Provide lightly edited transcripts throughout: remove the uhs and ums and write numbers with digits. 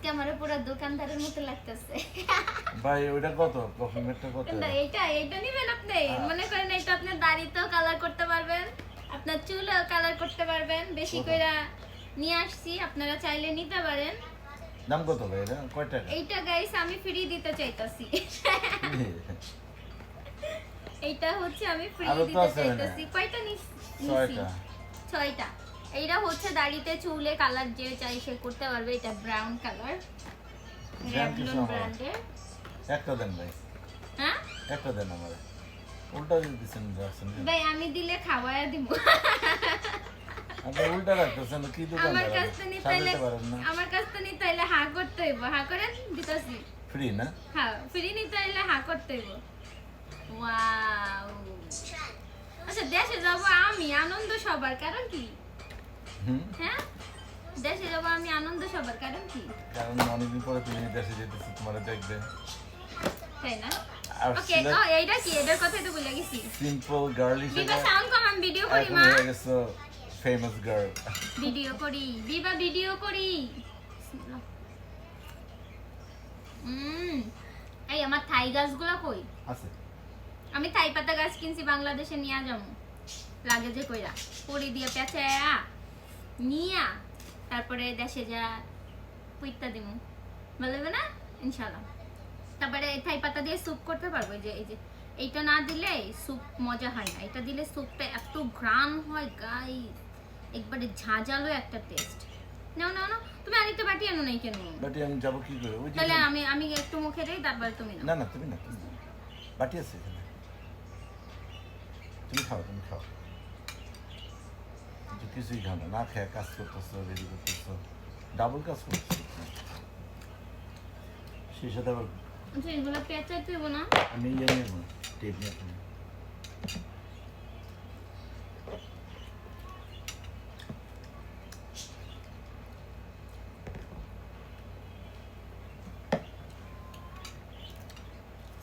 আজকে আমারে পুরো দোকানদারের মতো লাগতেছে। ভাই ওইটা কত পারফিউমটা কত না এইটা নিবেন আপনি, মনে করেন এটা আপনি দাড়িতেও কালার করতে পারবেন, আপনার চুলও কালার করতে পারবেন, বেশি কইরা নিয়ে আসছি, আপনারা চাইলে নিতে পারেন। দাম কত ভাই এটা কয় টাকা এইটা গাইস আমি ফ্রি দিতে চাইতাছি। এইটা হচ্ছে আমি ফ্রি আরো তো দিতে আছে না? চাইতাছি। কয়টা নিছি? ছয়টা। 6টা। এইটা হচ্ছে দাড়িতে চুলে কালার যে চাই সে করতে পারবে। এটা ব্রাউন কালার, ব্র্যান্ড কি রেভলন সময়? ব্র্যান্ডের। একটা দেন ভাই হ্যাঁ একটা দেন আমার উল্টা দিতেছেন যাচ্ছেন ভাই, আমি দিলে খাওয়ায়া দিব। আপনি উল্টা রাখতেছেন কি দোকান আমার কাছ থেকে নিতে হলে সাজাতে পারেন না আমার কাছ থেকে নিতে হলে হা করতে হইব। হা করেন দিতাছি। ফ্রি না হ্যাঁ, ফ্রি নিতে হলে হা করতে হইব। ওয়াও। আচ্ছা, দেশে যাব আমি, আনন্দ সবার কারণ কি? হুম হ্যাঁ, দেশে যাব আমি, আনন্দ সবার কারণ কি? কারণ অনেকদিন পরে তুমি দেশে যেতেছি তোমার দেখবে তাই না? আর ওকে, ও এইটা কি? এটার কথাই তো ভুলে গেছি। সিম্পল গার্ল বিবা হিসেবে সাউন্ড কম, আমি ভিডিও করি এখন মা। হয়ে গেছো ফেমাস গার্ল ভিডিও করি, বিবা ভিডিও করি। এই আমার থাই গাছগুলো কই? আছে আমি থাই পাতা গাছ কিনছি, বাংলাদেশে নিয়ে যাবো। লাগে যে কইরা পরি দিয়ে পেঁচায়া নিয়া তারপরে দেশে যা পুইতা দিমু, বলবে না ইনশাআল্লাহ। তারপরে এই থাই পাতা দিয়ে স্যুপ করতে পারবো। এই যে এইটা না দিলে স্যুপ মজা হয় না, এটা দিলে স্যুপটা এত ঘ্রাণ হয় গাইস, একবারে ঝাঁঝালো একটা টেস্ট। নাও নাও নাও, তুমি আরেকটা বাটি আনো নাই কেন? বাটি আমি যাবো কি করে ওই যে তাহলে আমি একটু মুখে দেই, তারপর তুমি নাও। না না তুমি না তুমি না। বাটি আছে এখানে তুমি খাও কিন্তু কিছুই খাও না না খেয়ে কাজ করতেছো রেডি করতেছো ডাবল কাজ করতেছো সেই সাথে আবার আচ্ছা, এগুলো পেঁচাইতে হইব না? আমি ইয়ে নেবো টেপ নিয়ে তুমি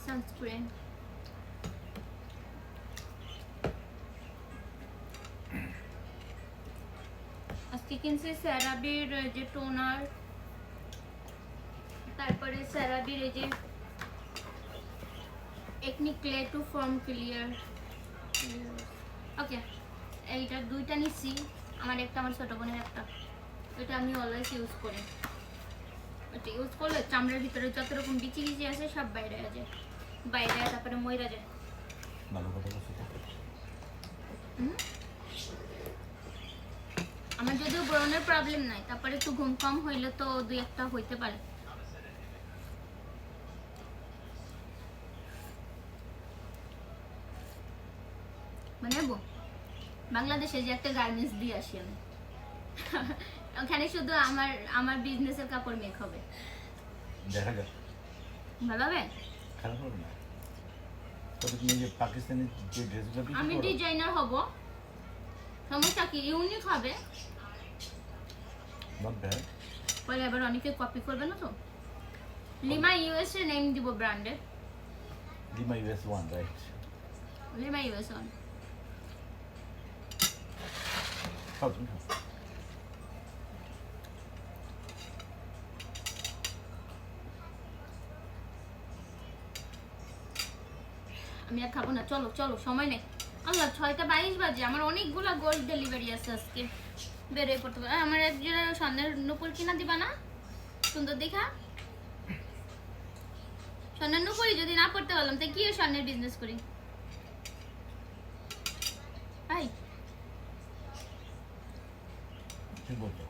সানস্ক্রিন। আজকে কিনছি সেরাবির যে টোনার, তারপরে সেরাবির এই যে একনি ক্লে টু ফর্ম ক্লিয়ার। ওকে, এইটা দুইটা নিচ্ছি, আমার একটা, আমার ছোট বোনের একটা। এটা আমি অলওয়েজ ইউজ করি। এটা ইউজ করলে চামড়ার ভিতরে যত রকম বিচি বিচি আছে সব বাইরে যায়, তারপরে মইরা যায়। ভালো কথা বলছো তো। আমার যদিও ব্রণের প্রবলেম নাই, তারপরে একটু ঘুম কম হইলে তো দুই একটা হইতে পারে। বানাবো বাংলাদেশে যে একটা গার্মেন্টস দিয়ে আসি আমি, ওখানে শুধু আমার বিজনেসের কাপড় মেক হবে। দেখা যাক ভালো হবে। খারাপ হবে না তবে তুমি যে পাকিস্তানি যে ড্রেসগুলো বিক্রি আমি করো ডিজাইনার হব, সমস্যা কি? ইউনিক হবে, নট ব্যাড পরে আবার অনেকে কপি করবে না তো। লিমা ইউএসএ নেম দিব ব্র্যান্ডের, lima US one right lima US on. খাও তুমি খাও আমি আর খাবো না, চলো চলো, সময় নেই। আল্লাহ, 6টা 22 বাজে, আমার অনেকগুলা গোল্ড ডেলিভারি আছে আজকে, বেরোয় পড়তে পারে। আমার একজোড়া স্বর্ণের নুপুর কিনা দিবা না? সুন্দর দেখা স্বর্ণের নুপুরই যদি না পড়তে পারলাম তাই কি স্বর্ণের বিজনেস করি? ভাই ঠিক বলছো